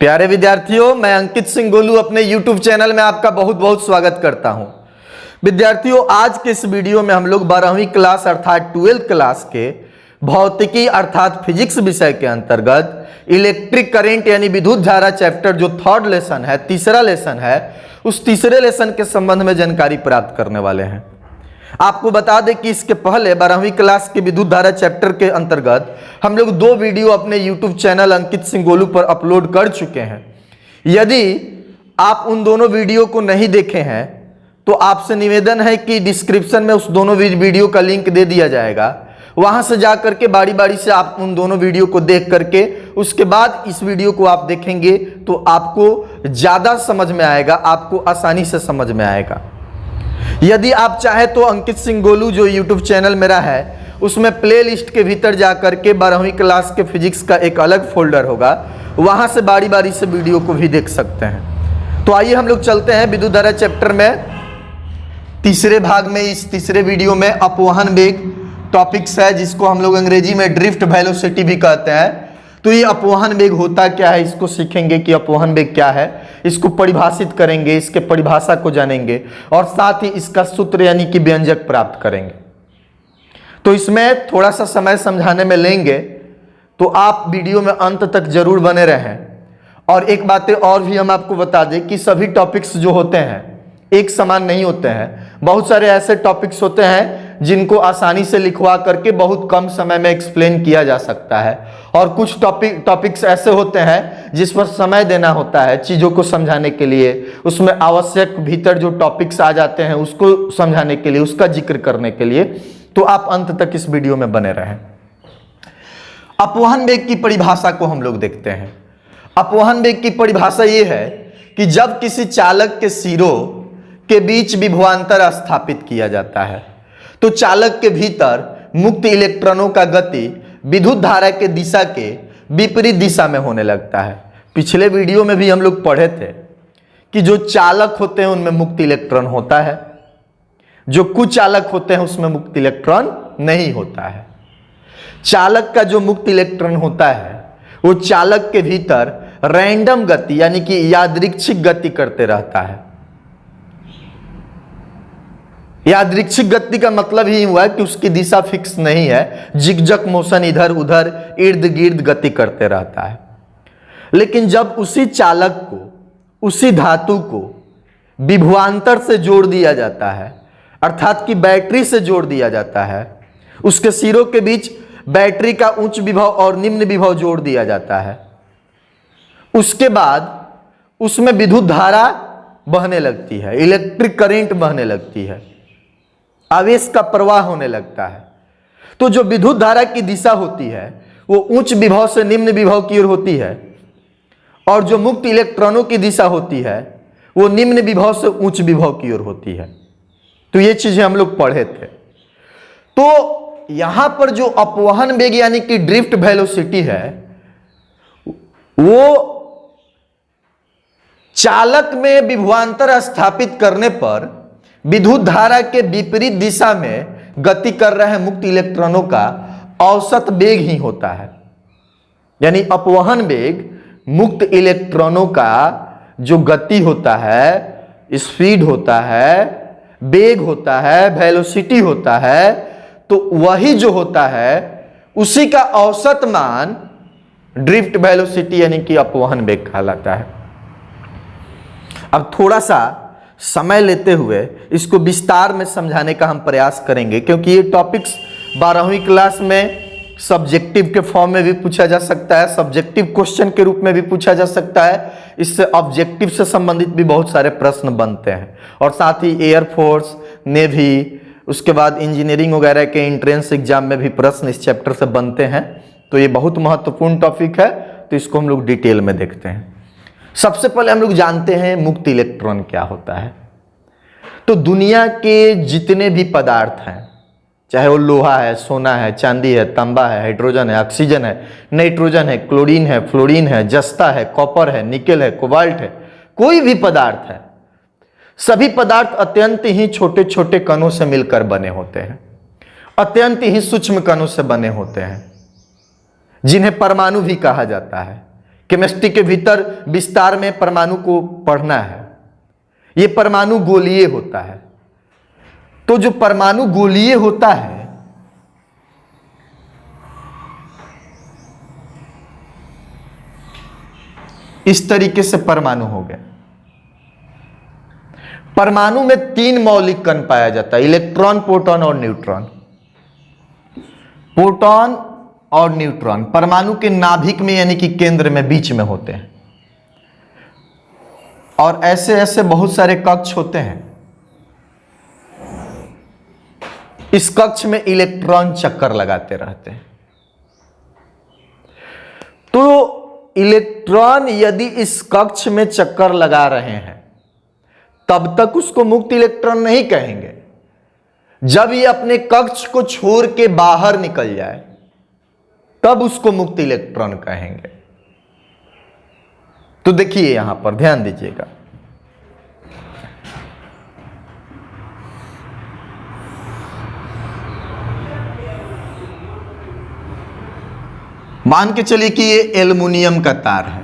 प्यारे विद्यार्थियों, मैं अंकित सिंह गोलू अपने YouTube चैनल में आपका बहुत बहुत स्वागत करता हूं। विद्यार्थियों, आज के इस वीडियो में हम लोग 12वीं क्लास अर्थात 12th क्लास के भौतिकी अर्थात फिजिक्स विषय के अंतर्गत इलेक्ट्रिक करंट यानी विद्युत धारा चैप्टर जो थर्ड लेसन है, तीसरा लेसन है, उस तीसरे लेसन के संबंध में जानकारी प्राप्त करने वाले हैं। आपको बता दें कि इसके पहले 12वीं क्लास के विद्युत धारा चैप्टर के अंतर्गत हम लोग 2 वीडियो अपने YouTube चैनल अंकित सिंह गोलू पर अपलोड कर चुके हैं। यदि आप उन दोनों वीडियो को नहीं देखे हैं तो आपसे निवेदन है कि डिस्क्रिप्शन में उस दोनों वीडियो का लिंक दे दिया जाएगा। वहां से जा करके बारी बारी से आप उन दोनों वीडियो को देख करके उसके बाद इस वीडियो को आप देखेंगे तो आपको ज्यादा समझ में आएगा, आपको आसानी से समझ में आएगा। यदि आप चाहे तो अंकित सिंह गोलू जो YouTube चैनल मेरा है उसमें प्ले लिस्ट के भीतर जाकर के 12वीं क्लास के फिजिक्स का एक अलग फोल्डर होगा, वहां से बारी बारी से वीडियो को भी देख सकते हैं। तो आइए हम लोग चलते हैं विद्युत धारा चैप्टर में तीसरे भाग में। इस तीसरे वीडियो में अपवहन वेग टॉपिक्स है जिसको हम लोग अंग्रेजी में ड्रिफ्ट वेलोसिटी भी कहते हैं। तो ये अपवहन वेग होता क्या है, इसको सीखेंगे कि अपवहन वेग क्या है, इसको परिभाषित करेंगे, इसके परिभाषा को जानेंगे और साथ ही इसका सूत्र यानी कि व्यंजक प्राप्त करेंगे। तो इसमें थोड़ा सा समय समझाने में लेंगे, तो आप वीडियो में अंत तक जरूर बने रहें। और एक बातें और भी हम आपको बता दें कि सभी टॉपिक्स जो होते हैं एक समान नहीं होते हैं। बहुत सारे ऐसे टॉपिक्स होते हैं जिनको आसानी से लिखवा करके बहुत कम समय में एक्सप्लेन किया जा सकता है, और कुछ टॉपिक्स ऐसे होते हैं जिस पर समय देना होता है चीज़ों को समझाने के लिए, उसमें आवश्यक भीतर जो टॉपिक्स आ जाते हैं उसको समझाने के लिए, उसका जिक्र करने के लिए। तो आप अंत तक इस वीडियो में बने रहें। अपवहन वेग की परिभाषा को हम लोग देखते हैं। अपवहन वेग की परिभाषा ये है कि जब किसी चालक के सिरों के बीच विभवांतर स्थापित किया जाता है तो चालक के भीतर मुक्त इलेक्ट्रॉनों का गति विद्युत धारा के दिशा के विपरीत दिशा में होने लगता है। पिछले वीडियो में भी हम लोग पढ़े थे कि जो चालक होते हैं उनमें मुक्त इलेक्ट्रॉन होता है, जो कुचालक होते हैं उसमें मुक्त इलेक्ट्रॉन नहीं होता है। चालक का जो मुक्त इलेक्ट्रॉन होता है वो चालक के भीतर रैंडम गति यानी कि यादृच्छिक गति करते रहता है। यादृच्छिक गति का मतलब ही हुआ कि उसकी दिशा फिक्स नहीं है, जिगजग मोशन इधर उधर इर्द गिर्द गति करते रहता है। लेकिन जब उसी चालक को, उसी धातु को विभवांतर से जोड़ दिया जाता है अर्थात कि बैटरी से जोड़ दिया जाता है, उसके सिरों के बीच बैटरी का उच्च विभव और निम्न विभव जोड़ दिया जाता है, उसके बाद उसमें विद्युत धारा बहने लगती है, इलेक्ट्रिक करंट बहने लगती है, आवेश का प्रवाह होने लगता है। तो जो विद्युत धारा की दिशा होती है वो उच्च विभव से निम्न विभव की ओर होती है, और जो मुक्त इलेक्ट्रॉनों की दिशा होती है वो निम्न विभव से उच्च विभव की ओर होती है। तो ये चीजें हम लोग पढ़े थे। तो यहां पर जो अपवहन वेग यानी कि ड्रिफ्ट वेलोसिटी है वो चालक में विभवांतर स्थापित करने पर विद्युत धारा के विपरीत दिशा में गति कर रहे मुक्त इलेक्ट्रॉनों का औसत वेग ही होता है। यानी अपवहन वेग मुक्त इलेक्ट्रॉनों का जो गति होता है, स्पीड होता है, वेग होता है, वेलोसिटी होता है, तो वही जो होता है उसी का औसत मान ड्रिफ्ट वेलोसिटी यानी कि अपवहन वेग कहलाता है। अब थोड़ा सा समय लेते हुए इसको विस्तार में समझाने का हम प्रयास करेंगे, क्योंकि ये टॉपिक्स 12वीं क्लास में सब्जेक्टिव के फॉर्म में भी पूछा जा सकता है, सब्जेक्टिव क्वेश्चन के रूप में भी पूछा जा सकता है। इससे ऑब्जेक्टिव से संबंधित भी बहुत सारे प्रश्न बनते हैं, और साथ ही एयरफोर्स, नेवी, उसके बाद इंजीनियरिंग वगैरह के एंट्रेंस एग्जाम में भी प्रश्न इस चैप्टर से बनते हैं। तो ये बहुत महत्वपूर्ण टॉपिक है, तो इसको हम लोग डिटेल में देखते हैं। सबसे पहले हम लोग जानते हैं मुक्त इलेक्ट्रॉन क्या होता है। तो दुनिया के जितने भी पदार्थ हैं, चाहे वो लोहा है, सोना है, चांदी है, तांबा है, हाइड्रोजन है, ऑक्सीजन है, नाइट्रोजन है, क्लोरीन है, फ्लोरीन है, जस्ता है, कॉपर है, निकेल है, कोबाल्ट है, कोई भी पदार्थ है, सभी पदार्थ अत्यंत ही छोटे छोटे कणों से मिलकर बने होते हैं, अत्यंत ही सूक्ष्म कणों से बने होते हैं, जिन्हें परमाणु भी कहा जाता है। केमिस्ट्री के भीतर विस्तार में परमाणु को पढ़ना है। यह परमाणु गोलीय होता है। तो जो परमाणु गोलीय होता है, इस तरीके से परमाणु हो गया। परमाणु में 3 मौलिक कण पाया जाता है, इलेक्ट्रॉन, प्रोटॉन और न्यूट्रॉन। प्रोटॉन और न्यूट्रॉन परमाणु के नाभिक में यानी कि केंद्र में, बीच में होते हैं। और ऐसे ऐसे बहुत सारे कक्ष होते हैं। इस कक्ष में इलेक्ट्रॉन चक्कर लगाते रहते हैं। तो इलेक्ट्रॉन यदि इस कक्ष में चक्कर लगा रहे हैं तब तक उसको मुक्त इलेक्ट्रॉन नहीं कहेंगे। जब ये अपने कक्ष को छोड़ के बाहर निकल जाए तब उसको मुक्त इलेक्ट्रॉन कहेंगे। तो देखिए यहां पर ध्यान दीजिएगा। मान के चलिए कि ये एल्युमिनियम का तार है,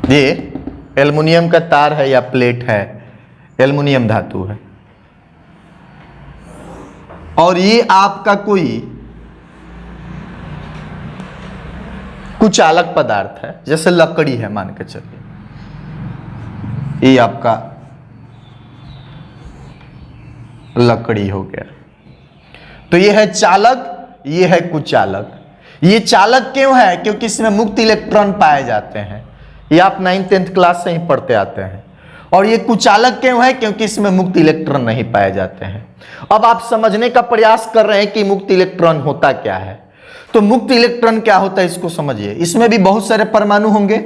ये एल्युमिनियम का तार है या प्लेट है, एल्युमिनियम धातु है, और ये आपका कोई कुचालक पदार्थ है, जैसे लकड़ी है मान के चलिए, ये आपका लकड़ी हो गया। तो ये है चालक, ये है कुचालक। ये चालक क्यों है? क्योंकि इसमें मुक्त इलेक्ट्रॉन पाए जाते हैं। ये आप 9th 10th क्लास से ही पढ़ते आते हैं। और ये कुचालक क्यों है? क्योंकि इसमें मुक्त इलेक्ट्रॉन नहीं पाए जाते हैं। अब आप समझने का प्रयास कर रहे हैं कि मुक्त इलेक्ट्रॉन होता क्या है। तो मुक्त इलेक्ट्रॉन क्या होता है इसको समझिए। इसमें भी बहुत सारे परमाणु होंगे,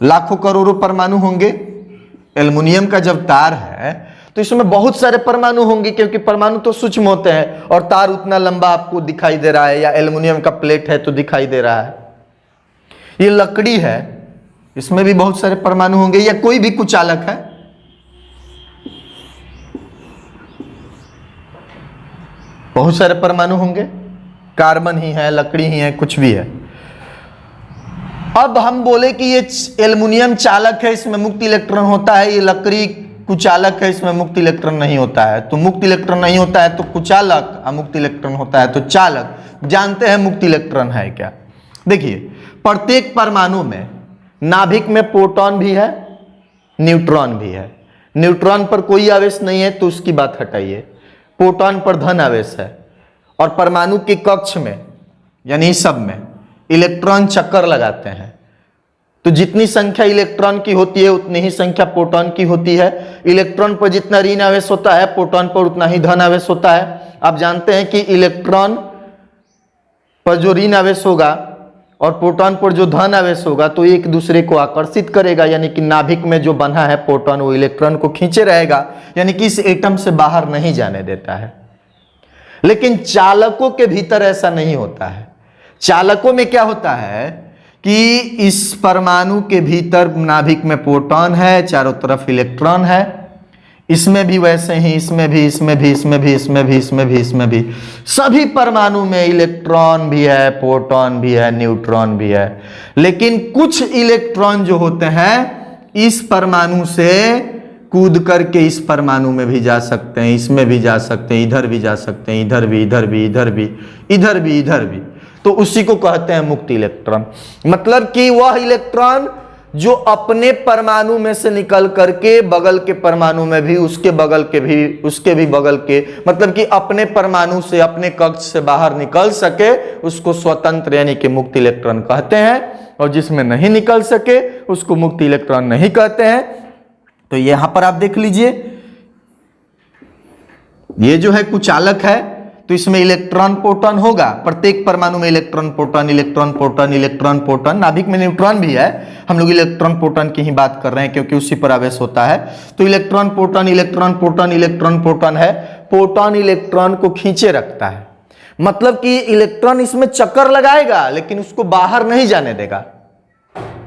लाखों करोड़ों परमाणु होंगे। एल्युमिनियम का जब तार है तो इसमें बहुत सारे परमाणु होंगे, क्योंकि परमाणु तो सूक्ष्म होते हैं और तार उतना लंबा आपको दिखाई दे रहा है, या एल्युमिनियम का प्लेट है तो दिखाई दे रहा है। ये लकड़ी है, इसमें भी बहुत सारे परमाणु होंगे, या कोई भी कुचालक है, बहुत सारे परमाणु होंगे, कार्बन ही है, लकड़ी ही है, कुछ भी है। अब हम बोले कि ये एल्युमिनियम चालक है, इसमें मुक्त इलेक्ट्रॉन होता है, ये लकड़ी कुचालक है, इसमें मुक्त इलेक्ट्रॉन नहीं होता है। तो मुक्त इलेक्ट्रॉन नहीं होता है तो कुचालक, अमुक्त इलेक्ट्रॉन होता है तो चालक। जानते हैं मुक्त इलेक्ट्रॉन है क्या? देखिए, प्रत्येक परमाणु में नाभिक में प्रोटॉन भी है, न्यूट्रॉन भी है। न्यूट्रॉन पर कोई आवेश नहीं है तो उसकी बात हटाइए, प्रोटॉन पर धन आवेश है। और परमाणु के कक्ष में यानी सब में इलेक्ट्रॉन चक्कर लगाते हैं। तो जितनी संख्या इलेक्ट्रॉन की होती है उतनी ही संख्या प्रोटॉन की होती है। इलेक्ट्रॉन पर जितना ऋण आवेश होता है प्रोटॉन पर उतना ही धन आवेश होता है। आप जानते हैं कि इलेक्ट्रॉन पर जो ऋण आवेश होगा और प्रोटॉन पर जो धन आवेश होगा तो एक दूसरे को आकर्षित करेगा, यानी कि नाभिक में जो बंधा है प्रोटॉन वो इलेक्ट्रॉन को खींचे रहेगा, यानी कि इस एटम से बाहर नहीं जाने देता है। लेकिन चालकों के भीतर ऐसा नहीं होता है। चालकों में क्या होता है कि इस परमाणु के भीतर नाभिक में प्रोटॉन है, चारों तरफ इलेक्ट्रॉन है, इसमें भी वैसे ही, इसमें भी, इसमें भी, इसमें भी, इसमें भी, इसमें भी, इसमें भी, सभी परमाणु में इलेक्ट्रॉन भी है, प्रोटॉन भी है, न्यूट्रॉन भी है। लेकिन कुछ इलेक्ट्रॉन जो होते हैं इस परमाणु से कूद करके इस परमाणु में भी जा सकते हैं, इसमें भी जा सकते हैं, इधर भी जा सकते हैं, इधर भी, इधर भी, इधर भी, इधर भी, इधर भी। तो उसी को कहते हैं मुक्त इलेक्ट्रॉन। मतलब कि वह इलेक्ट्रॉन जो अपने परमाणु में से निकल करके बगल के परमाणु में भी, उसके बगल के भी, उसके भी बगल के, मतलब कि अपने परमाणु से, अपने कक्ष से बाहर निकल सके, उसको स्वतंत्र यानी कि मुक्त इलेक्ट्रॉन कहते हैं। और जिसमें नहीं निकल सके उसको मुक्त इलेक्ट्रॉन नहीं कहते हैं। तो यहां पर आप देख लीजिए, ये जो है कुचालक है तो इसमें इलेक्ट्रॉन प्रोटॉन होगा। प्रत्येक परमाणु में electron proton, electron proton, electron proton. नाभिक में न्यूट्रॉन भी है, हम लोग इलेक्ट्रॉन प्रोटॉन की ही बात कर रहे हैं क्योंकि उसी पर आवेश होता है। तो electron proton, electron proton, electron proton है। प्रोटॉन इलेक्ट्रॉन को खींचे रखता है, मतलब कि इलेक्ट्रॉन इसमें चक्कर लगाएगा लेकिन उसको बाहर नहीं जाने देगा।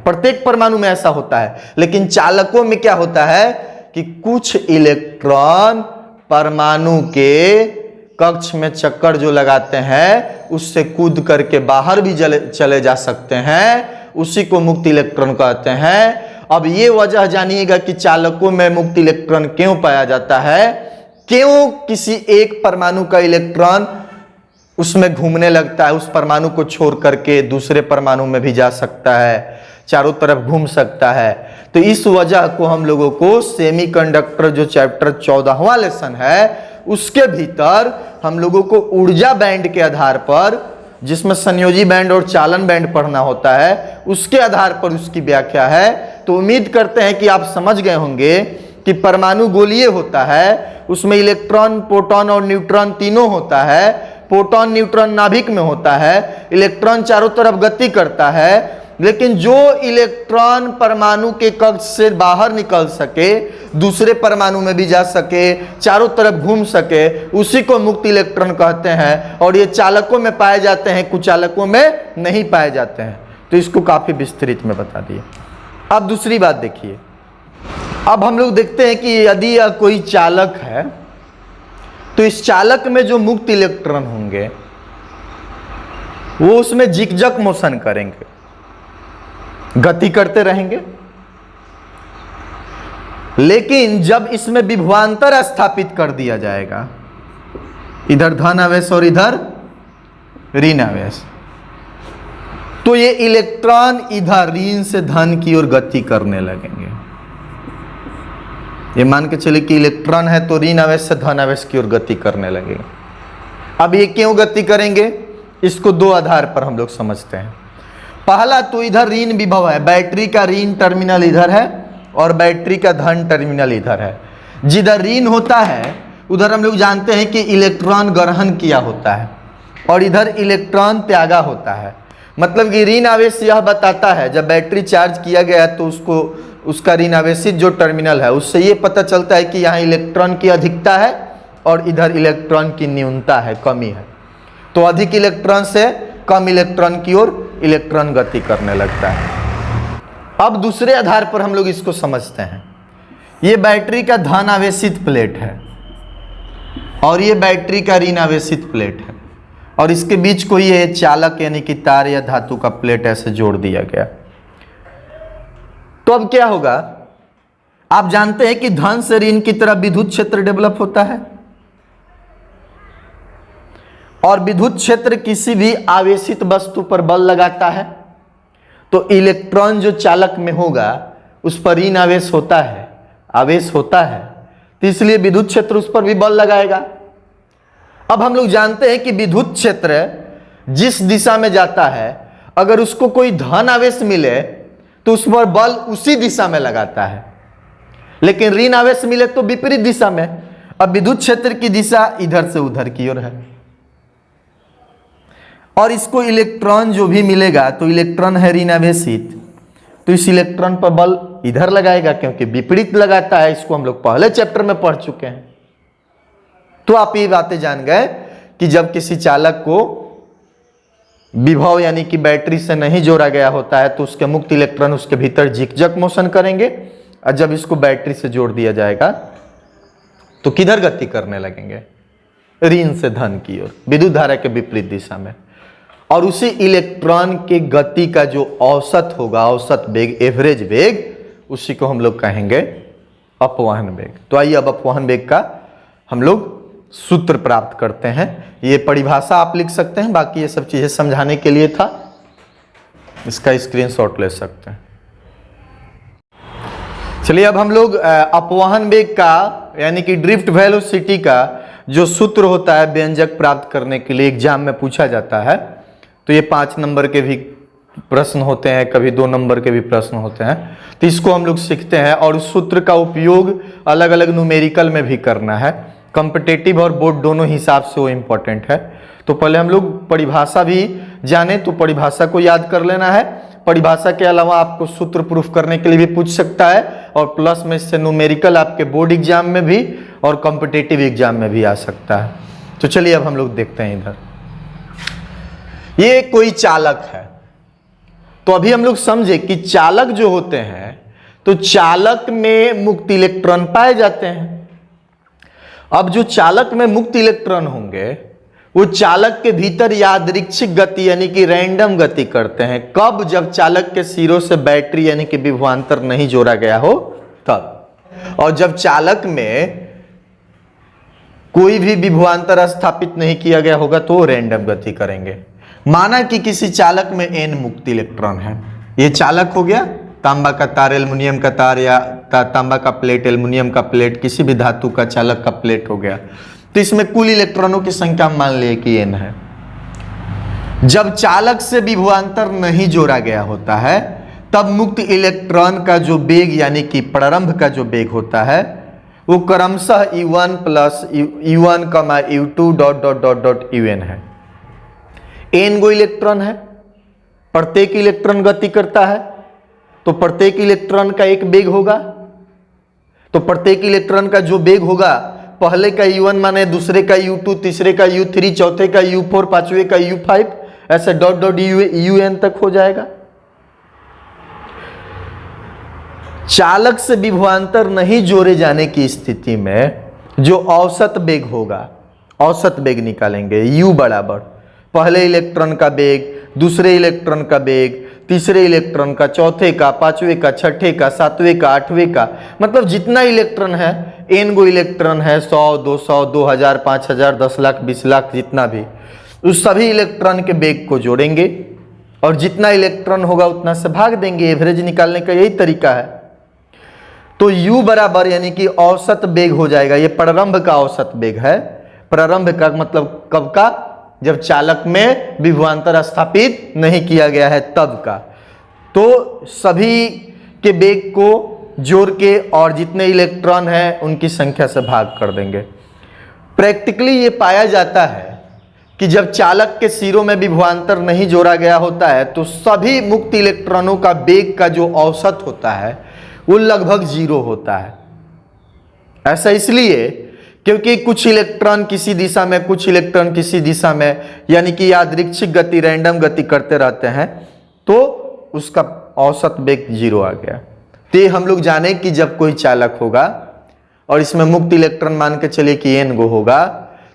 प्रत्येक परमाणु में ऐसा होता है। लेकिन चालकों में क्या होता है कि कुछ इलेक्ट्रॉन परमाणु के कक्ष में चक्कर जो लगाते हैं उससे कूद करके बाहर भी चले जा सकते हैं, उसी को मुक्त इलेक्ट्रॉन कहते हैं। अब ये वजह जानिएगा कि चालकों में मुक्त इलेक्ट्रॉन क्यों पाया जाता है, क्यों किसी एक परमाणु का इलेक्ट्रॉन उसमें घूमने लगता है, उस परमाणु को छोड़ करके दूसरे परमाणु में भी जा सकता है, चारों तरफ घूम सकता है। तो इस वजह को हम लोगों को सेमीकंडक्टर जो चैप्टर 14वां लेसन है उसके भीतर हम लोगों को ऊर्जा बैंड के आधार पर, जिसमें संयोजी बैंड और चालन बैंड पढ़ना होता है, उसके आधार पर उसकी व्याख्या है। तो उम्मीद करते हैं कि आप समझ गए होंगे कि परमाणु गोलीय होता है, उसमें इलेक्ट्रॉन, प्रोटॉन और न्यूट्रॉन तीनों होता है। प्रोटॉन न्यूट्रॉन नाभिक में होता है, इलेक्ट्रॉन चारों तरफ गति करता है, लेकिन जो इलेक्ट्रॉन परमाणु के कक्ष से बाहर निकल सके, दूसरे परमाणु में भी जा सके, चारों तरफ घूम सके, उसी को मुक्त इलेक्ट्रॉन कहते हैं। और ये चालकों में पाए जाते हैं, कुछ चालकों में नहीं पाए जाते हैं। तो इसको काफी विस्तृत में बता दिए। अब दूसरी बात देखिए, अब हम लोग देखते हैं कि यदि यह कोई चालक है तो इस चालक में जो मुक्त इलेक्ट्रॉन होंगे वो उसमें जिगजग मोशन करेंगे, गति करते रहेंगे। लेकिन जब इसमें विभवांतर स्थापित कर दिया जाएगा, इधर धन आवेश और इधर ऋण आवेश, तो ये इलेक्ट्रॉन इधर ऋण से धन की ओर गति करने लगेंगे। ये मान के चलिए कि इलेक्ट्रॉन है तो ऋण आवेश से धन आवेश की ओर गति करने लगेगा। अब ये क्यों गति करेंगे, इसको दो आधार पर हम लोग समझते हैं। पहला तो इधर ऋण विभव है, बैटरी का ऋण टर्मिनल इधर है और बैटरी का धन टर्मिनल इधर है। जिधर ऋण होता है उधर हम लोग जानते हैं कि इलेक्ट्रॉन ग्रहण किया होता है और इधर इलेक्ट्रॉन त्यागा होता है। मतलब कि ऋण आवेश यह बताता है, जब बैटरी चार्ज किया गया है तो उसको उसका ऋण आवेशित जो टर्मिनल है उससे ये पता चलता है कि यहाँ इलेक्ट्रॉन की अधिकता है और इधर इलेक्ट्रॉन की न्यूनता है, कमी है। तो अधिक इलेक्ट्रॉन से कम इलेक्ट्रॉन की ओर इलेक्ट्रॉन गति करने लगता है। अब दूसरे आधार पर हम लोग इसको समझते हैं। ये बैटरी का धन आवेशित प्लेट है और ये बैटरी का ऋण आवेशित प्लेट है और इसके बीच कोई ये चालक यानी कि तार या धातु का प्लेट ऐसे जोड़ दिया गया। तो अब क्या होगा, आप जानते हैं कि धन से ऋण की तरफ विद्युत क्षेत्र डेवलप होता है और विद्युत क्षेत्र किसी भी आवेशित वस्तु पर बल लगाता है तो इलेक्ट्रॉन जो चालक में होगा उस पर ऋण आवेश होता है, आवेश होता है, तो इसलिए विद्युत क्षेत्र उस पर भी बल लगाएगा। अब हम लोग जानते हैं कि विद्युत क्षेत्र जिस दिशा में जाता है, अगर उसको कोई धन आवेश मिले तो उस पर बल उसी दिशा में लगाता है, लेकिन ऋण आवेश मिले तो विपरीत दिशा में। अब विद्युत क्षेत्र की दिशा इधर से उधर की ओर है और इसको इलेक्ट्रॉन जो भी मिलेगा तो इलेक्ट्रॉन है ऋण आवेशित, तो इस इलेक्ट्रॉन पर बल इधर लगाएगा क्योंकि विपरीत लगाता है। इसको हम लोग पहले चैप्टर में पढ़ चुके हैं। तो आप ये बातें जान गए कि जब किसी चालक को विभव यानी कि बैटरी से नहीं जोड़ा गया होता है तो उसके मुक्त इलेक्ट्रॉन उसके भीतर जिगजग मोशन करेंगे और जब इसको बैटरी से जोड़ दिया जाएगा तो किधर गति करने लगेंगे, ऋण से धन की ओर, विद्युत धारा के विपरीत दिशा में। और उसी इलेक्ट्रॉन के गति का जो औसत होगा, औसत वेग, एवरेज वेग, उसी को हम लोग कहेंगे अपवहन वेग। तो आइए अब अपवहन वेग का हम लोग सूत्र प्राप्त करते हैं। ये परिभाषा आप लिख सकते हैं, बाकी ये सब चीजें समझाने के लिए था, इसका स्क्रीनशॉट ले सकते हैं। चलिए अब हम लोग अपवहन वेग का यानी कि ड्रिफ्ट वेलोसिटी का जो सूत्र होता है व्यंजक प्राप्त करने के लिए एग्जाम में पूछा जाता है। तो ये 5 नंबर के भी प्रश्न होते हैं, कभी 2 नंबर के भी प्रश्न होते हैं। तो इसको हम लोग सीखते हैं और उस सूत्र का उपयोग अलग अलग न्यूमेरिकल में भी करना है। कॉम्पिटिटिव और बोर्ड दोनों हिसाब से वो इम्पोर्टेंट है। तो पहले हम लोग परिभाषा भी जाने, तो परिभाषा को याद कर लेना है। परिभाषा के अलावा आपको सूत्र प्रूफ करने के लिए भी पूछ सकता है और प्लस में इससे न्यूमेरिकल आपके बोर्ड एग्जाम में भी और कॉम्पिटिटिव एग्जाम में भी आ सकता है। तो चलिए अब हम लोग देखते हैं इधर। ये कोई चालक है, तो अभी हम लोग समझे कि चालक जो होते हैं तो चालक में मुक्त इलेक्ट्रॉन पाए जाते हैं अब जो चालक में मुक्त इलेक्ट्रॉन होंगे वो चालक के भीतर यादृच्छिक गति यानी कि रैंडम गति करते हैं। कब? जब चालक के सिरों से बैटरी यानी कि विभवांतर नहीं जोड़ा गया हो तब। और जब चालक में कोई भी विभवांतर स्थापित नहीं किया गया होगा तो रैंडम गति करेंगे। माना कि किसी चालक में n मुक्त इलेक्ट्रॉन है, ये चालक हो गया, तांबा का तार, एल्युमिनियम का तार या तांबा का प्लेट, एल्युमिनियम का प्लेट, किसी भी धातु का चालक का प्लेट हो गया। तो इसमें कुल इलेक्ट्रॉनों की संख्या मान लिए कि n है। जब चालक से विभवांतर नहीं जोड़ा गया होता है तब मुक्त इलेक्ट्रॉन का जो वेग यानी कि प्रारंभ का जो वेग होता है वो क्रमशः u1 plus u1, u2 dot dot dot dot un है। n गो इलेक्ट्रॉन है, प्रत्येक इलेक्ट्रॉन गति करता है तो प्रत्येक इलेक्ट्रॉन का एक वेग होगा। तो प्रत्येक इलेक्ट्रॉन का जो वेग होगा, पहले का u1 माने दूसरे का u2, तीसरे का u3, चौथे का u4, पांचवे का u5, ऐसे डॉट डॉट un तक हो जाएगा। चालक से विभवांतर नहीं जोड़े जाने की स्थिति में जो औसत वेग होगा, औसत वेग निकालेंगे u बराबर पहले इलेक्ट्रॉन का वेग, दूसरे इलेक्ट्रॉन का वेग, तीसरे इलेक्ट्रॉन का, चौथे का, पांचवे का, छठे का, सातवें का, आठवें का, मतलब जितना इलेक्ट्रॉन है, n गो इलेक्ट्रॉन है, 100, 200, 2000, 5000, 10 लाख, 20 लाख, जितना भी, उस सभी इलेक्ट्रॉन के वेग को जोड़ेंगे और जितना इलेक्ट्रॉन होगा उतना से भाग देंगे। एवरेज निकालने का यही तरीका है। तो u बराबर यानी कि औसत वेग हो जाएगा, ये प्रारंभ का औसत वेग है। प्रारंभ का मतलब कब का? जब चालक में विभवांतर स्थापित नहीं किया गया है तब का। तो सभी के वेग को जोड़ के और जितने इलेक्ट्रॉन हैं उनकी संख्या से भाग कर देंगे। प्रैक्टिकली ये पाया जाता है कि जब चालक के सिरों में विभवांतर नहीं जोड़ा गया होता है तो सभी मुक्त इलेक्ट्रॉनों का वेग का जो औसत होता है वो लगभग 0 होता है। ऐसा इसलिए क्योंकि कुछ इलेक्ट्रॉन किसी दिशा में, कुछ इलेक्ट्रॉन किसी दिशा में, यानी कि यादृच्छिक गति, रैंडम गति करते रहते हैं, तो उसका औसत वेग 0 आ गया। तो ये हम लोग जाने कि जब कोई चालक होगा और इसमें मुक्त इलेक्ट्रॉन मान के चलिए कि n गो होगा,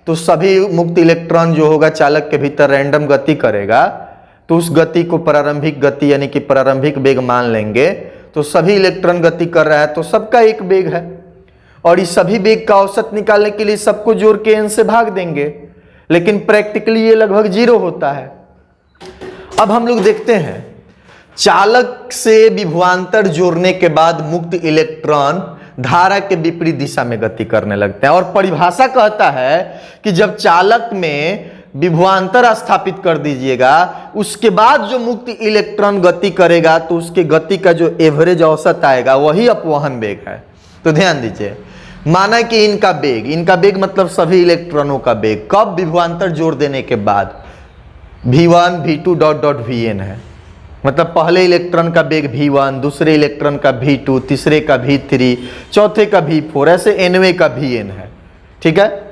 तो सभी मुक्त इलेक्ट्रॉन जो होगा चालक के भीतर रैंडम गति करेगा, तो उस गति को प्रारंभिक गति यानी कि प्रारंभिक वेग मान लेंगे। तो सभी इलेक्ट्रॉन गति कर रहा है तो सबका एक वेग है और इस सभी वेग का औसत निकालने के लिए सबको जोड़ के n से भाग देंगे, लेकिन प्रैक्टिकली ये लगभग 0 होता है। अब हम लोग देखते हैं चालक से विभवांतर जोड़ने के बाद मुक्त इलेक्ट्रॉन धारा के विपरीत दिशा में गति करने लगते हैं और परिभाषा कहता है कि जब चालक में विभवांतर स्थापित कर दीजिएगा उसके बाद जो मुक्त इलेक्ट्रॉन गति करेगा तो उसके गति का जो एवरेज औसत आएगा वही अपवहन वेग है। तो ध्यान दीजिए, माना कि इनका वेग मतलब सभी इलेक्ट्रॉनों का वेग कब? विभवांतर जोड़ देने के बाद v1 v2 dot dot vn है, मतलब पहले इलेक्ट्रॉन का वेग v1, दूसरे इलेक्ट्रॉन का v2, तीसरे का v3, चौथे का v4, ऐसे nवें का vn है। ठीक है।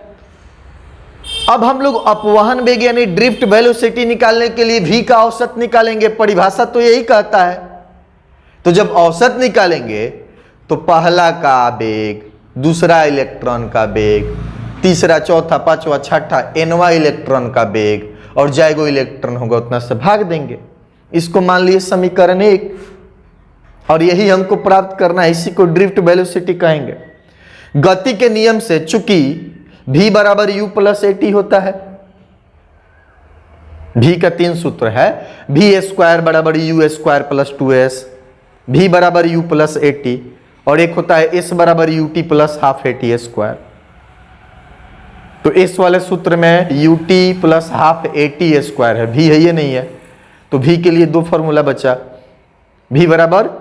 अब हम लोग अपवहन वेग यानी ड्रिफ्ट वेलोसिटी निकालने के लिए v का औसत निकालेंगे। परिभाषा तो यही कहता है। तो जब औसत निकालेंगे तो पहला का वेग, दूसरा इलेक्ट्रॉन का वेग, तीसरा, चौथा, पांचवा, छठा nवां इलेक्ट्रॉन का वेग और जाएगो इलेक्ट्रॉन होगा उतना से भाग देंगे। इसको मान लिए समीकरण 1 और यही हमको प्राप्त करना है, इसी को ड्रिफ्ट वेलोसिटी कहेंगे। गति के नियम से चूंकि v बराबर u प्लस at होता है, v का 3 सूत्र है, v स्क्वायर बराबर u square plus 2s, v बराबर u प्लस at और एक होता है s बराबर ut plus half at square. तो s वाले सूत्र में ut plus half at square है, v है ये नहीं है, तो v के लिए 2 फॉर्मूला बचा, v बराबर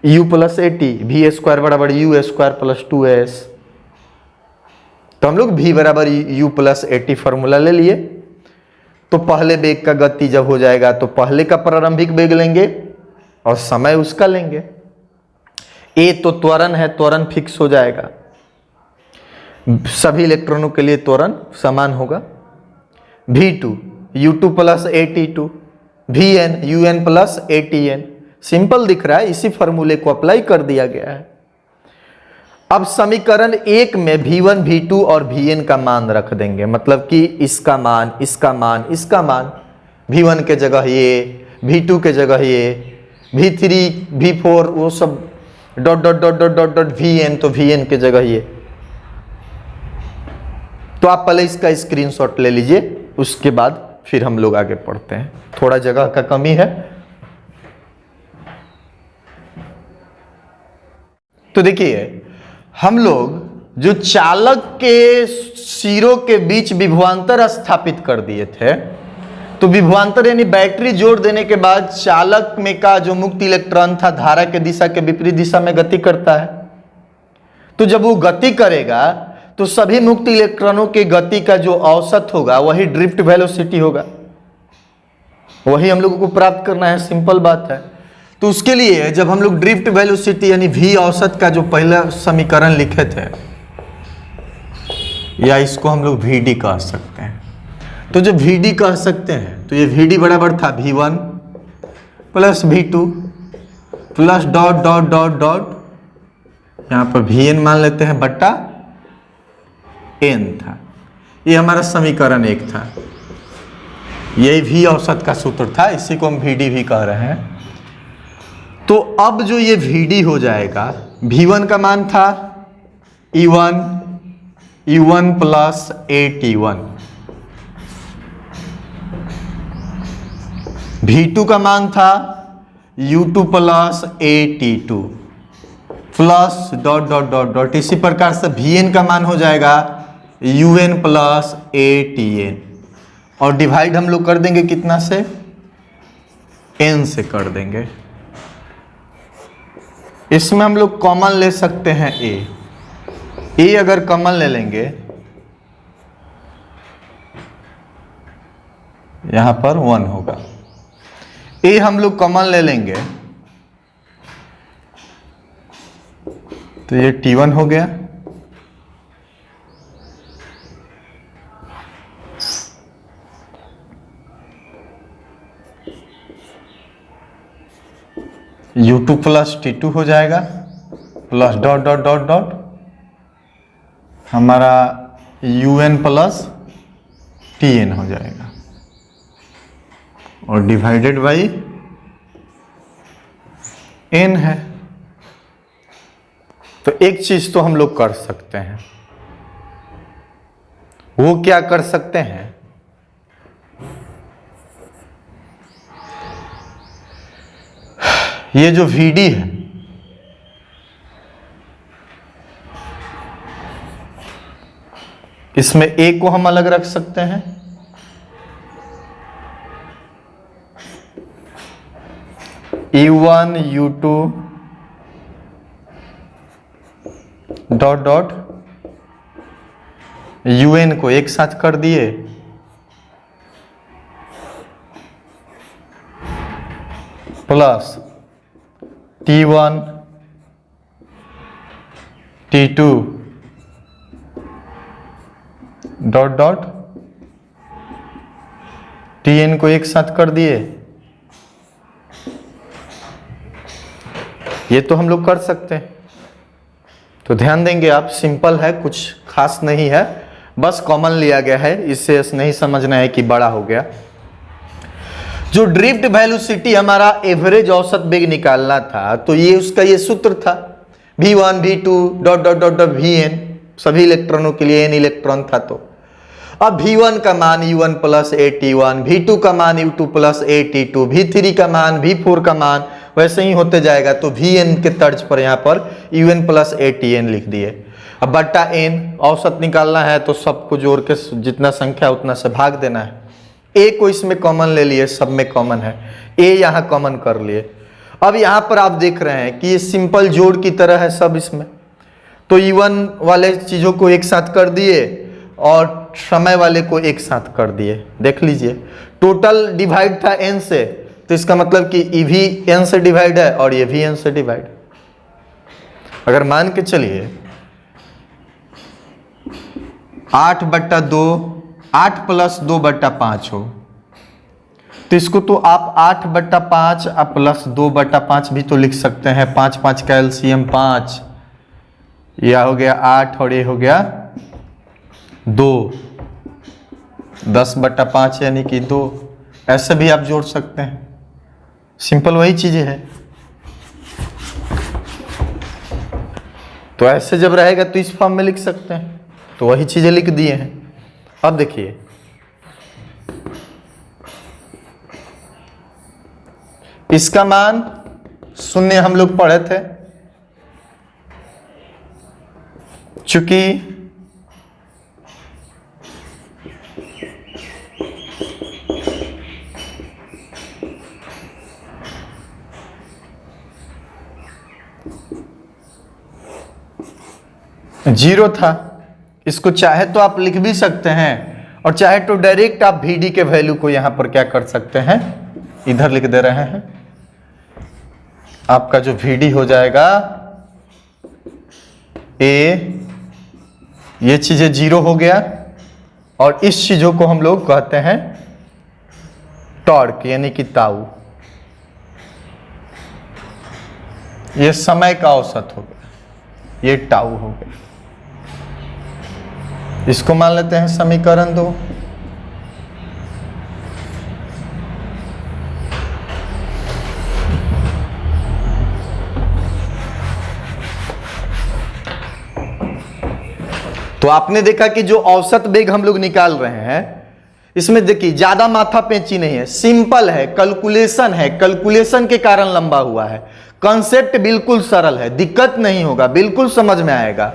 u plus at, v square बराबर u स्क्वायर प्लस 2s। तो हम लोग v बराबर u प्लस at फॉर्मूला ले लिए। तो पहले वेग का गति जब हो जाएगा तो पहले का प्रारंभिक वेग लेंगे और समय उसका लेंगे। a तो त्वरण है, त्वरण फिक्स हो जाएगा, सभी इलेक्ट्रॉनों के लिए त्वरण समान होगा। v2 u2 plus at2, vn un plus atn। Simple दिख रहा है, इसी फॉर्मूले को अप्लाई कर दिया गया है। अब समीकरण 1 में V1 V2 और Vn का मान रख देंगे, मतलब कि इसका मान, इसका मान, इसका मान, V1 के जगह ये, V2 के जगह ये, V3 V4 वो सब dot dot dot dot dot dot Vn, तो Vn के जगह ये। तो आप पहले इसका स्क्रीनशॉट ले लीजिए, उसके बाद फिर हम लोग आगे पढ़ते हैं, थोड़ा जगह का कमी है। तो देखिए हम लोग जो चालक के सिरों के बीच विभवांतर स्थापित कर दिए थे, तो विभवांतर यानी बैटरी जोड़ देने के बाद चालक में का जो मुक्त इलेक्ट्रॉन था धारा के दिशा के विपरीत दिशा में गति करता है। तो जब वो गति करेगा तो सभी मुक्त इलेक्ट्रॉनों की गति का जो औसत होगा वही ड्रिफ्ट वेलोसिटी होगा, वही हम लोगों को प्राप्त करना है, सिंपल बात है। तो उसके लिए जब हम लोग ड्रिफ्ट वेलोसिटी यानी v औसत का जो पहला समीकरण लिखे थे, या इसको हम लोग vd कह सकते हैं, तो जब vd कह सकते हैं तो ये vd बराबर था v1 plus v2 plus dot dot dot dot, यहां पर vn मान लेते हैं, बट्टा n था। ये हमारा समीकरण 1 था, यही v औसत का सूत्र था, इसी को हम vd भी कह रहे हैं। तो अब जो ये vd हो जाएगा, v1 का मान था E1 प्लस AT1, v2 का मान था U2 plus AT2 plus dot dot dot dot, इसी प्रकार से Vn का मान हो जाएगा UN प्लस ATN, और डिवाइड हम लोग कर देंगे कितना से, n से कर देंगे। इसमें हम लोग कॉमन ले सकते हैं a अगर कॉमन ले लेंगे, यहां पर 1 होगा, a हम लोग कॉमन ले लेंगे तो ये T1 हो गया, U2 प्लस T2 हो जाएगा, plus dot dot dot dot हमारा UN प्लस TN हो जाएगा, और डिवाइडेड बाई n है। तो एक चीज तो हम लोग कर सकते हैं, वो क्या कर सकते हैं, ये जो Vd है इसमें a को हम अलग रख सकते हैं, E1 U2 dot dot UN को एक साथ कर दिए, plus T1 T2 dot dot TN को एक साथ कर दिए। ये तो हम लोग कर सकते हैं, तो ध्यान देंगे आप, सिंपल है, कुछ खास नहीं है, बस कॉमन लिया गया है, इससे नहीं समझना है कि बड़ा हो गया। जो ड्रिफ्ट वेलोसिटी हमारा एवरेज औसत वेग निकालना था, तो ये उसका ये सूत्र था, V1 V2 dot dot dot dot Vn, सभी इलेक्ट्रॉनों के लिए n इलेक्ट्रॉन था। तो अब V1 का मान U1 प्लस AT1, V2 का मान U2 प्लस AT2, V3 का मान, V4 का मान, वैसे ही होते जाएगा। तो Vn के तर्ज पर यहाँ पर UN प्लस ATN लिख दिए। अब बट्टा n औसत निकालना है, तो सबको जोड़ के जितना संख्या उतना से भाग देना है। a को इसमें कॉमन ले लिए, सब में कॉमन है, a यहाँ कॉमन कर लिए। अब यहाँ पर आप देख रहे हैं कि ये सिंपल जोड़ की तरह है सब इसमें, तो E1 वाले चीज़ों को एक साथ कर दिए और समय वाले को एक साथ कर दिए। देख लीजिए, टोटल डिवाइड था n से, तो इसका मतलब कि E भी n से डिवाइड है और ये भी n से डिवाइड। अगर मान के चलिए 8/2, 8 प्लस 2/5 हो, तो इसको तो आप 8/5 प्लस 2/5 भी तो लिख सकते हैं। 5 5 का एलसीएम 5, यह हो गया 8 और ये हो गया 2, 10/5 यानी कि 2। ऐसे भी आप जोड़ सकते हैं, सिंपल वही चीजें है। तो ऐसे जब रहेगा तो इस फॉर्म में लिख सकते हैं, तो वही चीजें लिख दिए हैं। अब देखिए इसका मान 0 हम लोग पढ़े थे, चूंकि जीरो था, इसको चाहे तो आप लिख भी सकते हैं और चाहे तो डायरेक्ट आप VD के वैल्यू को यहां पर क्या कर सकते हैं, इधर लिख दे रहे हैं। आपका जो VD हो जाएगा ए, ये चीजें 0 हो गया और इस चीजों को हम लोग कहते हैं टॉर्क यानी कि ताऊ। ये समय का औसत हो गया, ये टाउ हो गया। इसको मान लेते हैं समीकरण 2। तो आपने देखा कि जो औसत वेग हम लोग निकाल रहे हैं, इसमें देखिए ज्यादा माथा पेंची नहीं है, सिंपल है, कैलकुलेशन है, कैलकुलेशन के कारण लंबा हुआ है। कॉन्सेप्ट बिल्कुल सरल है, दिक्कत नहीं होगा, बिल्कुल समझ में आएगा।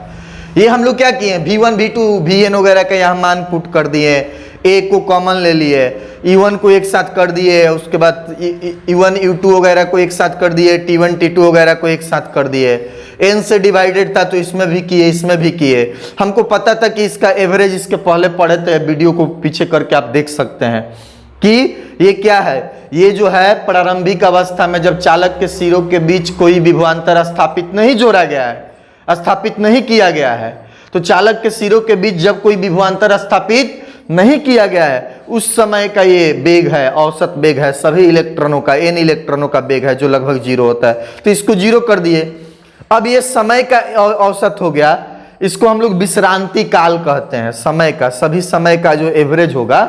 ये हम लोग क्या किए, V1 V2 Vn वगैरह का यहाँ मान पुट कर दिए, ए को कॉमन ले लिए, E1 को एक साथ कर दिए, उसके बाद E1 U2 वगैरह को एक साथ कर दिए, T1 T2 वगैरह को एक साथ कर दिए। n से डिवाइडेड था तो इसमें भी किए, इसमें भी किए। हमको पता था कि इसका एवरेज, इसके पहले पढ़े थे, वीडियो को पीछे करके आप देख सकते हैं कि ये क्या है। ये जो है प्रारंभिक अवस्था में जब चालक के सिरों के बीच कोई विभवांतर स्थापित नहीं जोड़ा गया है, स्थापित नहीं किया गया है, तो चालक के सिरों के बीच जब कोई विभवांतर स्थापित नहीं किया गया है, उस समय का ये वेग है, औसत वेग है सभी इलेक्ट्रॉनों का, n इलेक्ट्रॉनों का वेग है जो लगभग 0 होता है। तो इसको 0 कर दिए। अब ये समय का औसत हो गया, इसको हम लोग विश्रांति काल कहते हैं। समय का, सभी समय का जो एवरेज होगा,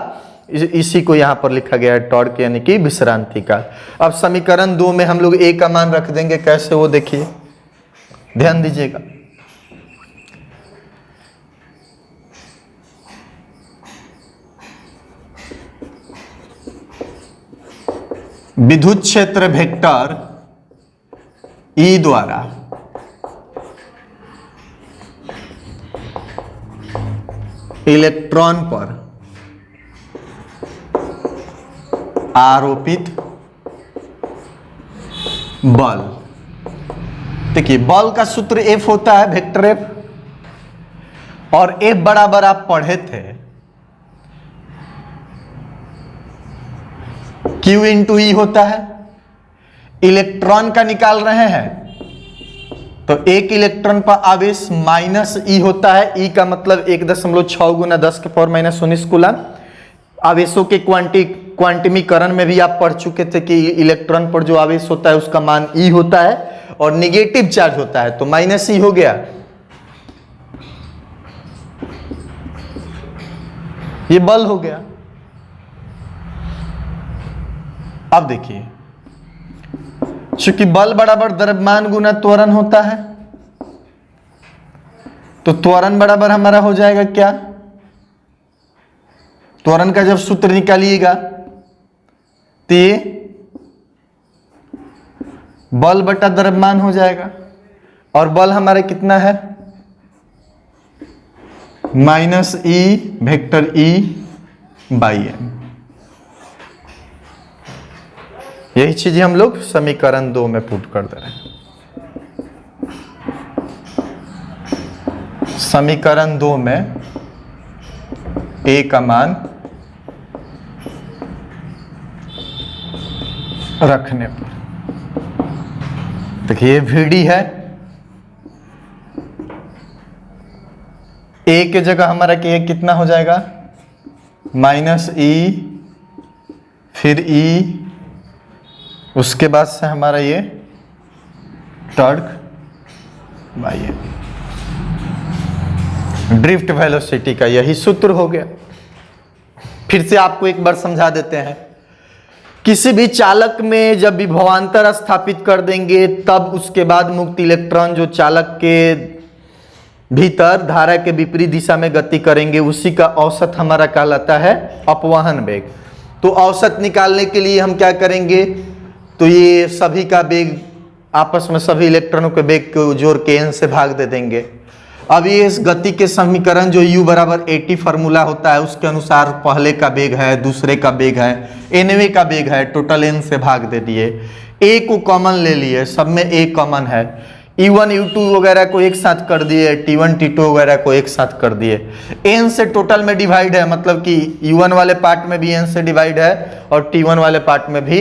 इसी को यहां पर लिखा गया है टॉर्क यानी कि विश्रांति काल। अब समीकरण 2 में हम लोग a का मान रख देंगे, कैसे वो देखिए, ध्यान दीजिएगा। विद्युत क्षेत्र वेक्टर E द्वारा इलेक्ट्रॉन पर आरोपित बल। देखिए बल का सूत्र F होता है, वेक्टर F, और F बराबर आप पढ़े थे Q इंटू E होता है। इलेक्ट्रॉन का निकाल रहे हैं तो एक इलेक्ट्रॉन पर आवेश -E होता है। E का मतलब 1.6 गुना 10⁻⁻19 कूलम। आवेशों के क्वांटमीकरण में भी आप पढ़ चुके थे कि इलेक्ट्रॉन पर जो आवेश होता है उसका मान E होता है और निगेटिव चार्ज होता है, तो -E हो गया। ये बल हो गया। अब देखिए, चूंकि बल बराबर द्रव्यमान गुना त्वरण होता है, तो त्वरण बराबर हमारा हो जाएगा क्या, त्वरण का जब सूत्र निकालिएगा तो ये बल बटा द्रव्यमान हो जाएगा, और बल हमारे कितना है, -E vector E by m। यही चीजें हम लोग समीकरण 2 में पुट कर दे रहे हैं। समीकरण 2 में A का मान रखने पर देखिए VD है, A के जगह हमारा कितना हो जाएगा, -E फिर E, उसके बाद से हमारा ये torque by m। Drift velocity का यही सूत्र हो गया। फिर से आपको एक बार समझा देते हैं। किसी भी चालक में जब विभवांतर स्थापित कर देंगे तब उसके बाद मुक्त इलेक्ट्रॉन जो चालक के भीतर धारा के विपरीत दिशा में गति करेंगे, उसी का औसत हमारा कहलाता है अपवहन वेग। तो औसत निकालने के लिए हम क्या करेंगे, तो ये सभी का वेग आपस में सभी इलेक्ट्रॉनों के वेग को जोड़ के n से भाग दे देंगे। अब ये इस गति के समीकरण जो u बराबर AT फार्मूला होता है उसके अनुसार पहले का वेग है, दूसरे का वेग है, nवें का वेग है, टोटल n से भाग दे दिए। a को कॉमन ले लिए, सब में a कॉमन है। U1 U2 वगैरह को एक साथ कर दिए, T1 T2 वगैरह को एक साथ कर दिए। n से टोटल में डिवाइड है, मतलब कि U1 वाले पार्ट में भी n से डिवाइड है और T1 वाले पार्ट में भी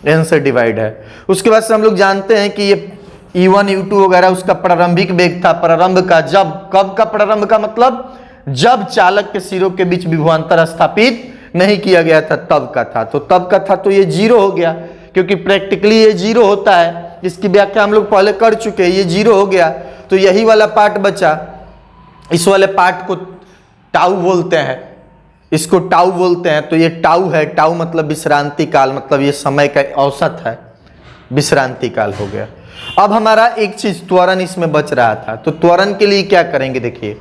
n से डिवाइड है। उसके बाद से हम लोग जानते हैं कि ये E1 U2 वगैरह उसका प्रारंभिक वेग था, प्रारंभ का, जब, कब का प्रारंभ का मतलब जब चालक के सिरों के बीच विभवांतर स्थापित नहीं किया गया था तब का था। तो तब का था तो ये 0 हो गया, क्योंकि प्रैक्टिकली ये 0 होता है, इसकी व्याख्या हम लोग पहले कर चुके हैं। ये 0 हो गया तो यही वाला पार्ट बचा, इस वाले पार्ट को टाउ बोलते हैं, इसको टाउ बोलते हैं। तो ये टाउ है, टाउ मतलब विश्रांति काल, मतलब ये समय का औसत है, विश्रांति काल हो गया। अब हमारा एक चीज त्वरण इसमें बच रहा था, तो त्वरण के लिए क्या करेंगे, देखिए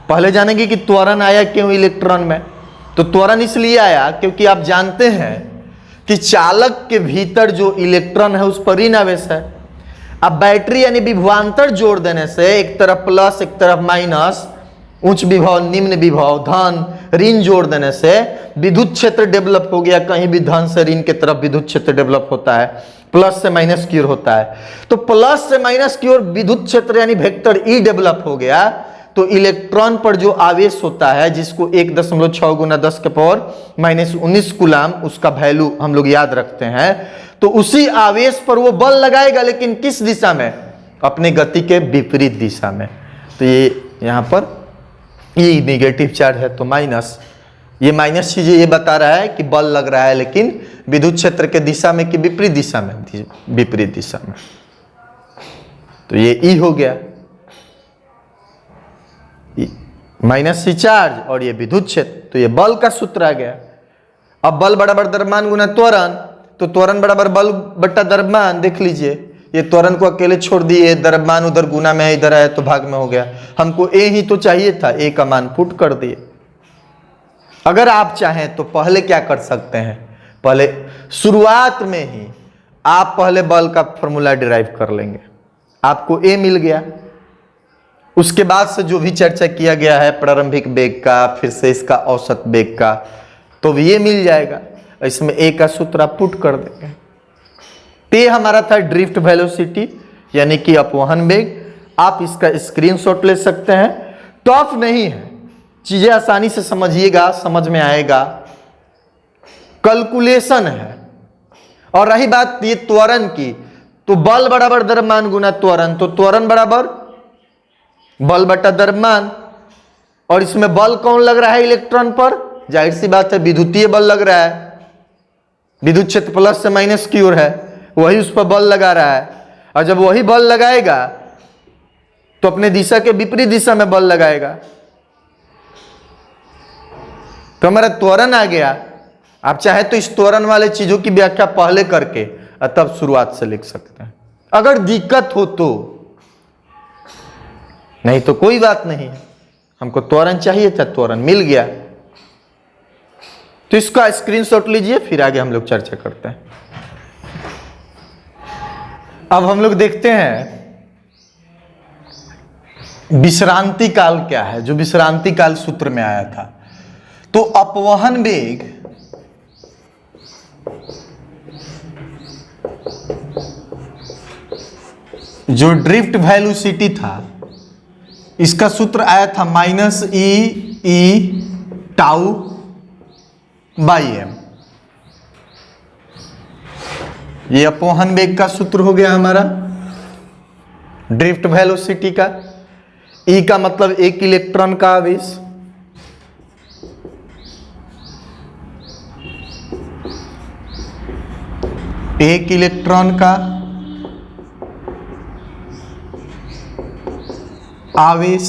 पहले जानेंगे कि त्वरण आया क्यों इलेक्ट्रॉन में। तो त्वरण इसलिए आया क्योंकि आप जानते हैं कि चालक के भीतर जो इलेक्ट्रॉन है उस पर ऋण आवेश है। अब बैटरी यानी विभवांतर जोड़ देने से एक तरफ प्लस एक तरफ माइनस, उच्च विभव निम्न विभव, धन ऋण जोड़ देने से विद्युत क्षेत्र डेवलप हो गया। कहीं भी धन से ऋण की तरफ विद्युत क्षेत्र डेवलप होता है, प्लस से माइनस की ओर होता है। तो प्लस से माइनस की ओर विद्युत क्षेत्र यानी वेक्टर ई डेवलप हो गया। तो इलेक्ट्रॉन पर जो आवेश होता है जिसको 1.6 गुना 10 के पावर माइनस 19 कूलाम उसका वैल्यू हम लोग याद रखते हैं, तो उसी आवेश पर वो बल लगाएगा, लेकिन किस दिशा में, अपने गति के विपरीत दिशा में। तो ये यहाँ पर ये नेगेटिव चार्ज है तो माइनस, ये माइनस चीजें ये बता रहा है कि बल लग रहा है लेकिन विद्युत क्षेत्र के दिशा में कि विपरीत दिशा में, विपरीत दिशा में। तो ये ई हो गया, माइनस सी चार्ज और ये विद्युत क्षेत्र, तो ये बल का सूत्र आ गया। अब बल बराबर द्रव्यमान गुना त्वरण, तो त्वरण बराबर बल बट्टा द्रव्यमान। देख लीजिए ये त्वरण को अकेले छोड़ दिए, द्रव्यमान उधर गुना में है, इधर है तो भाग में हो गया। हमको ए ही तो चाहिए था, ए का मान पुट कर दिए। अगर आप चाहें तो पहले क्या कर सकते हैं, पहले शुरुआत में ही आप पहले बल का फॉर्मूला डिराइव कर लेंगे, आपको ए मिल गया। उसके बाद से जो भी चर्चा किया गया है प्रारंभिक वेग का, फिर से इसका औसत वेग का, तो ये मिल जाएगा। इसमें ए का सूत्र आप पुट कर देंगे। ये हमारा था ड्रिफ्ट वेलोसिटी यानी कि अपवहन वेग। आप इसका स्क्रीनशॉट ले सकते हैं, टफ नहीं है, चीजें आसानी से समझिएगा, समझ में आएगा, कैलकुलेशन है। और रही बात ये त्वरण की, तो बल बराबर द्रव्यमान गुना त्वरण, तो त्वरण बराबर बल बटा द्रव्यमान। और इसमें बल कौन लग रहा है इलेक्ट्रॉन पर, जाहिर सी बात है विद्युतीय बल लग रहा है, विद्युत क्षेत्र प्लस से माइनस की ओर है, वही उस पर बल लगा रहा है। और जब वही बल लगाएगा तो अपने दिशा के विपरीत दिशा में बल लगाएगा, तो हमारा त्वरण आ गया। आप चाहे तो इस त्वरण वाले चीजों की व्याख्या पहले करके तब शुरुआत से लिख सकते हैं, अगर दिक्कत हो तो, नहीं तो कोई बात नहीं है। हमको त्वरण चाहिए था, त्वरण मिल गया, तो इसका स्क्रीनशॉट लीजिए, फिर आगे हम लोग चर्चा करते हैं। अब हम लोग देखते हैं विश्रांति काल क्या है, जो विश्रांति काल सूत्र में आया था। तो अपवहन वेग जो ड्रिफ्ट वेलोसिटी था, इसका सूत्र आया था minus e tau by m. ये अपवहन वेग का सूत्र हो गया हमारा ड्रिफ्ट वेलोसिटी का। ई का मतलब एक इलेक्ट्रॉन का आवेश, एक इलेक्ट्रॉन का आवेश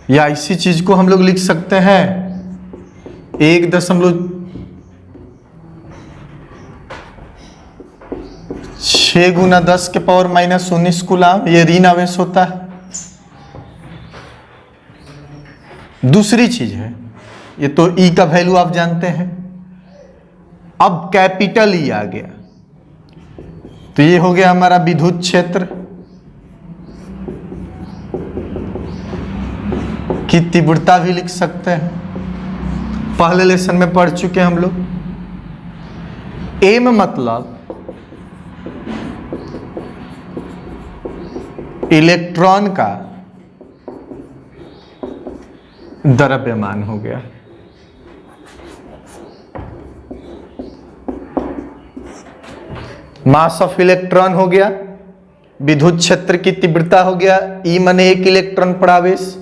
या इसी चीज को हम लोग लिख सकते हैं 1.6 गुना 10 के पावर -19 कूलाम, ये ऋण आवेश होता है। दूसरी चीज है, ये तो ई का वैल्यू आप जानते हैं। अब कैपिटल ई आ गया, तो ये हो गया हमारा विद्युत क्षेत्र की तीव्रता भी लिख सकते हैं, पहले लेसन में पढ़ चुके हैं हम लोग। एम मतलब इलेक्ट्रॉन का द्रव्यमान हो गया। मास ऑफ इलेक्ट्रॉन हो गया, विद्युत क्षेत्र की तीव्रता हो गया, ई माने 1 इलेक्ट्रॉन पर आवेश,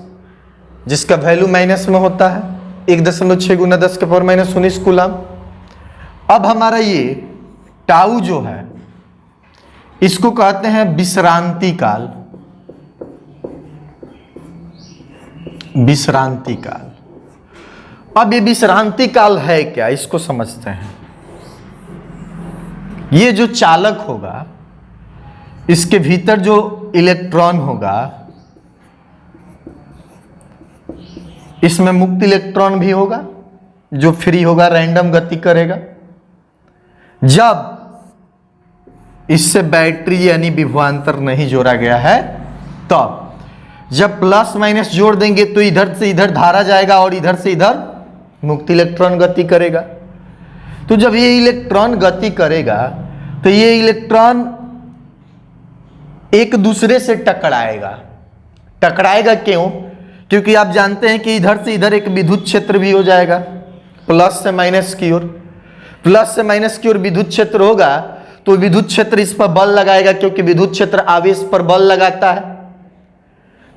जिसका वैल्यू माइनस में होता है 1.6 गुना 10 के पावर -19 कूलाम। अब हमारा ये टाउ जो है इसको कहते हैं विश्रांति काल। विश्रांति काल, अब ये विश्रांति काल है क्या, इसको समझते हैं। ये जो चालक होगा, इसके भीतर जो इलेक्ट्रॉन होगा, इसमें मुक्त इलेक्ट्रॉन भी होगा जो फ्री होगा, रैंडम गति करेगा। जब इससे बैटरी यानी विभवांतर नहीं जोड़ा गया है, तब जब प्लस माइनस जोड़ देंगे तो इधर से इधर धारा जाएगा और इधर से इधर मुक्त इलेक्ट्रॉन गति करेगा। तो जब ये इलेक्ट्रॉन गति करेगा तो ये इलेक्ट्रॉन एक दूसरे से टकराएगा। टकराएगा क्यों? क्योंकि आप जानते हैं कि इधर से इधर एक विद्युत क्षेत्र भी हो जाएगा, प्लस से माइनस की ओर। प्लस से माइनस की ओर विद्युत क्षेत्र होगा तो विद्युत क्षेत्र इस पर बल लगाएगा, क्योंकि विद्युत क्षेत्र आवेश पर बल लगाता है।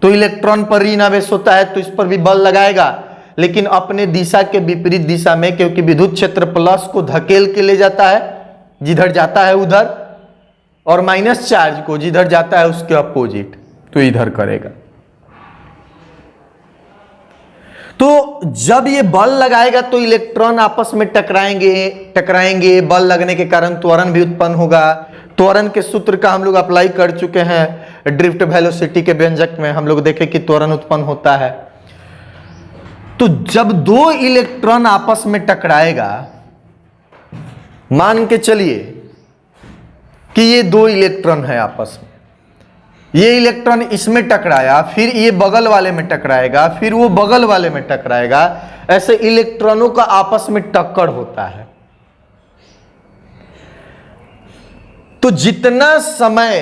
तो इलेक्ट्रॉन पर ऋण आवेश होता है तो इस पर भी बल लगाएगा, लेकिन अपने दिशा के विपरीत दिशा में, क्योंकि विद्युत क्षेत्र प्लस को धकेल के ले जाता है जिधर जाता है उधर, और माइनस चार्ज को जिधर जाता है उसके अपोजिट, तो इधर करेगा। तो जब ये बल लगाएगा तो इलेक्ट्रॉन आपस में टकराएंगे। बल लगने के कारण त्वरण भी उत्पन्न होगा। त्वरण के सूत्र का हम लोग अप्लाई कर चुके हैं ड्रिफ्ट वेलोसिटी के व्यंजक में, हम लोग देखें कि त्वरण उत्पन्न होता है। तो जब दो इलेक्ट्रॉन आपस में टकराएगा, मान के चलिए कि ये दो इलेक्ट्रॉन है आपस में, ये इलेक्ट्रॉन इसमें टकराया, फिर ये बगल वाले में टकराएगा, फिर वो बगल वाले में टकराएगा। ऐसे इलेक्ट्रॉनों का आपस में टक्कर होता है। तो जितना समय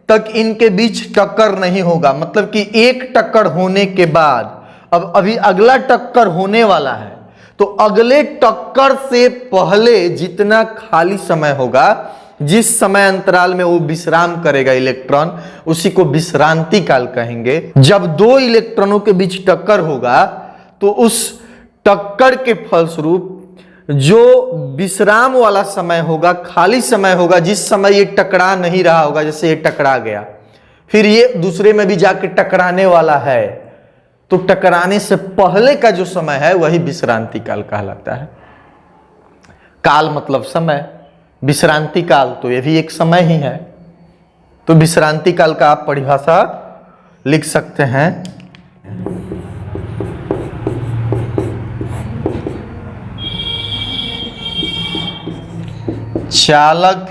तक इनके बीच टक्कर नहीं होगा, मतलब कि एक टक्कर होने के बाद अब अभी अगला टक्कर होने वाला है, तो अगले टक्कर से पहले जितना खाली समय होगा, जिस समय अंतराल में वो विश्राम करेगा इलेक्ट्रॉन, उसी को विश्रांति काल कहेंगे। जब दो इलेक्ट्रॉनों के बीच टक्कर होगा तो उस टक्कर के फलस्वरूप जो विश्राम वाला समय होगा, खाली समय होगा, जिस समय ये टकरा नहीं रहा होगा, जैसे ये टकरा गया, फिर ये दूसरे में भी जाके टकराने वाला है, तो टकराने से पहले का जो समय है वही विश्रांति काल कहलाता है। काल मतलब समय, विश्रांति काल तो ये भी एक समय ही है। तो विश्रांति काल का आप परिभाषा लिख सकते हैं, चालक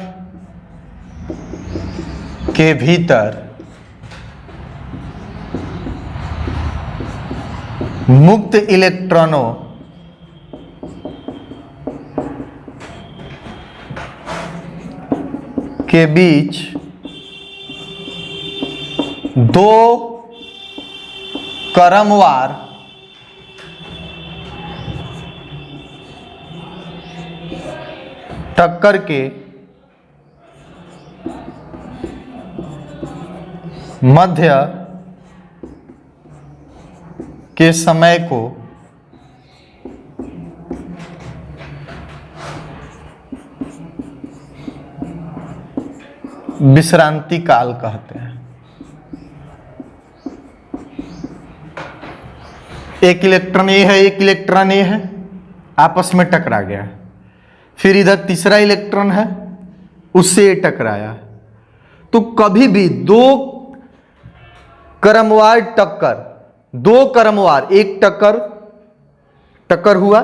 के भीतर मुक्त इलेक्ट्रॉनों के बीच दो क्रमवार टक्कर के मध्य के समय को विश्रांति काल कहते हैं। एक इलेक्ट्रॉन ए है, एक इलेक्ट्रॉन ए है, आपस में टकरा गया। फिर इधर तीसरा इलेक्ट्रॉन है, उससे ये टकराया। तो कभी भी दो क्रमवार टक्कर, दो क्रमवार, एक टक्कर हुआ,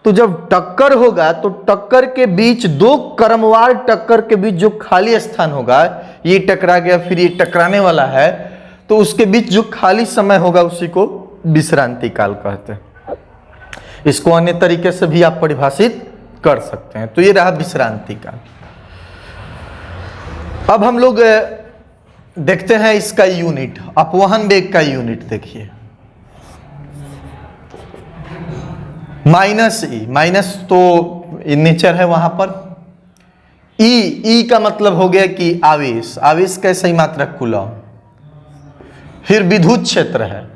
तो जब टक्कर होगा तो टक्कर के बीच, दो क्रमवार टक्कर के बीच जो खाली स्थान होगा, ये टकरा गया फिर ये टकराने वाला है, तो उसके बीच जो खाली समय होगा उसी को विश्रांति काल कहते हैं। इसको अन्य तरीके से भी आप परिभाषित कर सकते हैं। तो ये रहा विश्रांति काल। अब हम लोग देखते हैं इसका यूनिट, अपवहन वेग का यूनिट देखिए, माइनस ई, माइनस तो नेचर है वहां पर। ई का मतलब हो गया कि आवेश, आवेश का सही मात्रक कूलम। फिर विद्युत क्षेत्र है,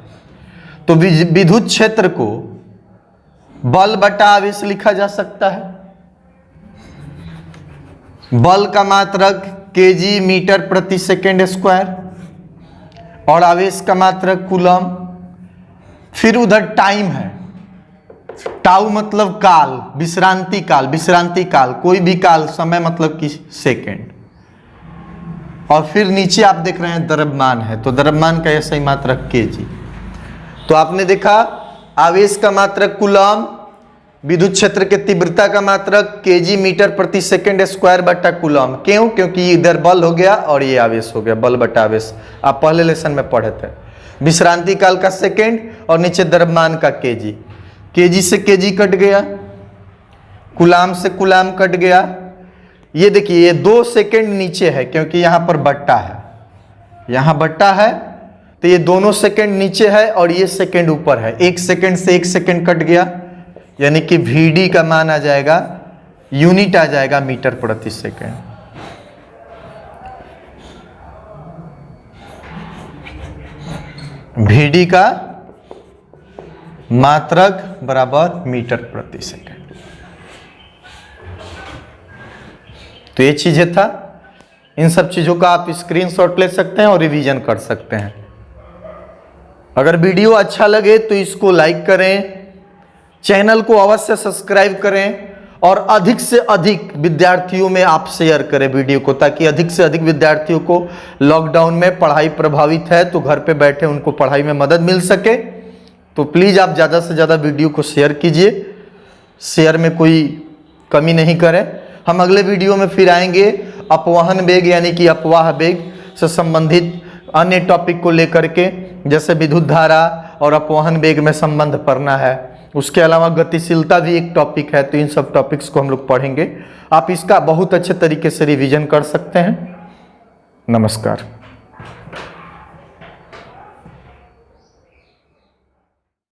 तो विद्युत क्षेत्र को बल बटा आवेश लिखा जा सकता है। बल का मात्रक केजी मीटर प्रति सेकेंड स्क्वायर और आवेश का मात्रक कूलम। फिर उधर टाइम है, टाउ मतलब काल, विश्रांति काल, विश्रांति काल कोई भी काल, समय मतलब कि सेकेंड। और फिर नीचे आप देख रहे हैं द्रव्यमान है, तो द्रव्यमान का यह सही मात्रक केजी। तो आपने देखा आवेश का मात्रक कूलम, विद्युत क्षेत्र के तीव्रता का मात्रक केजी मीटर प्रति सेकेंड स्क्वायर बटा कूलम। क्यों? क्योंकि इधर बल हो गया और ये आवेश हो गया, बल बटा आवेश, आप पहले लेसन में पढ़े थे। विश्रांति काल का सेकेंड और नीचे द्रव्यमान का केजी, केजी से केजी कट गया, कूलाम से कूलाम कट गया। ये देखिए ये 2 सेकेंड नीचे है क्योंकि यहां पर बट्टा है, यहां बट्टा है, तो ये दोनों सेकेंड नीचे है और ये सेकेंड ऊपर है। 1 सेकेंड से 1 सेकेंड कट गया, यानी कि VD का मान आ जाएगा, यूनिट आ जाएगा मीटर प्रति सेकेंड। VD का मात्रक बराबर मीटर प्रति सेकेंड। तो ये चीजें था, इन सब चीजों का आप स्क्रीनशॉट ले सकते हैं और रिवीजन कर सकते हैं। अगर वीडियो अच्छा लगे तो इसको लाइक करें, चैनल को अवश्य सब्सक्राइब करें और अधिक से अधिक विद्यार्थियों में आप शेयर करें वीडियो को, ताकि अधिक से अधिक विद्यार्थियों को, लॉकडाउन में पढ़ाई प्रभावित है तो घर पे बैठे उनको पढ़ाई में मदद मिल सके। तो प्लीज़ आप ज़्यादा से ज़्यादा वीडियो को शेयर कीजिए, शेयर में कोई कमी नहीं करें। हम अगले वीडियो में फिर आएंगे अपवहन वेग यानी कि अपवाह वेग से संबंधित अन्य टॉपिक को लेकर के, जैसे विद्युत धारा और अपवहन वेग में संबंध पढ़ना है। उसके अलावा गतिशीलता भी एक टॉपिक है, तो इन सब टॉपिक्स को हम लोग पढ़ेंगे। आप इसका बहुत अच्छे तरीके से रिवीजन कर सकते हैं। नमस्कार।